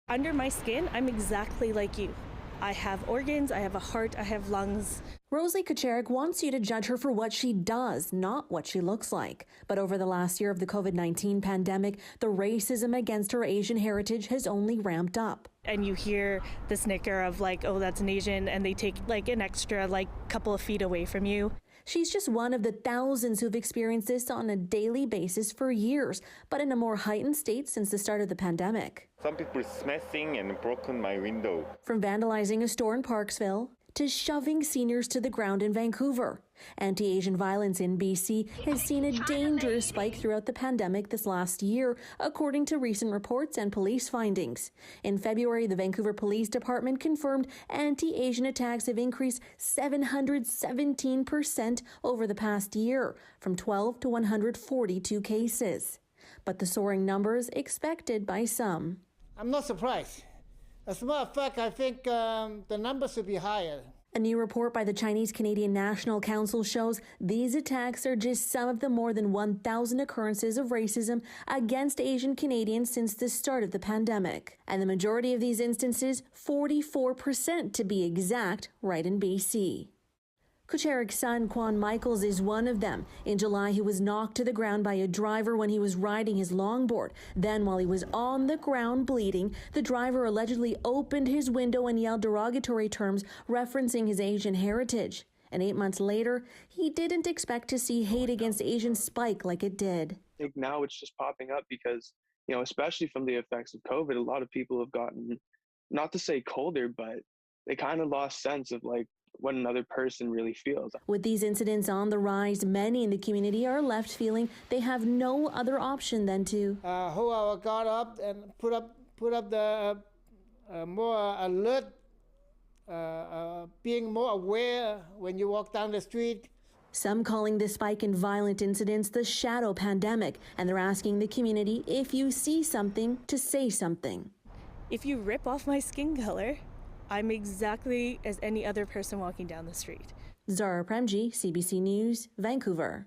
Under my skin, I'm exactly like you. I have organs, I have a heart, I have lungs. Rosalie Kucherik wants you to judge her for what she does, not what she looks like. But over the last year of the COVID-19 pandemic, the racism against her Asian heritage has only ramped up. And you hear the snicker of like, oh, that's an Asian, and they take like an extra couple of feet away from you. She's just one of the thousands who've experienced this on a daily basis for years, but in a more heightened state since the start of the pandemic. Some people smashing and broken my window. From vandalizing a store in Parksville to shoving seniors to the ground in Vancouver. Anti-Asian violence in BC has seen a dangerous spike throughout the pandemic this last year, according to recent reports and police findings. In February, the Vancouver Police Department confirmed anti-Asian attacks have increased 717% over the past year, from 12 to 142 cases. But the soaring numbers expected by some. I'm not surprised. As a matter of fact, I think the numbers should be higher. A new report by the Chinese-Canadian National Council shows these attacks are just some of the more than 1,000 occurrences of racism against Asian Canadians since the start of the pandemic. And the majority of these instances, 44% to be exact, right in BC. Kucherik's son, Quan Michaels, is one of them. In July, he was knocked to the ground by a driver when he was riding his longboard. Then, while he was on the ground bleeding, the driver allegedly opened his window and yelled derogatory terms referencing his Asian heritage. And 8 months later, he didn't expect to see hate against Asians spike like it did. I think now it's just popping up because, especially from the effects of COVID, a lot of people have gotten, not to say colder, but they kind of lost sense of what another person really feels. With these incidents on the rise, many in the community are left feeling they have no other option than to hold our guard up and put up the more alert, being more aware when you walk down the street. Some calling this spike in violent incidents the shadow pandemic, and they're asking the community, if you see something, to say something. If you rip off my skin color, I'm exactly as any other person walking down the street. Zara Premji, CBC News, Vancouver.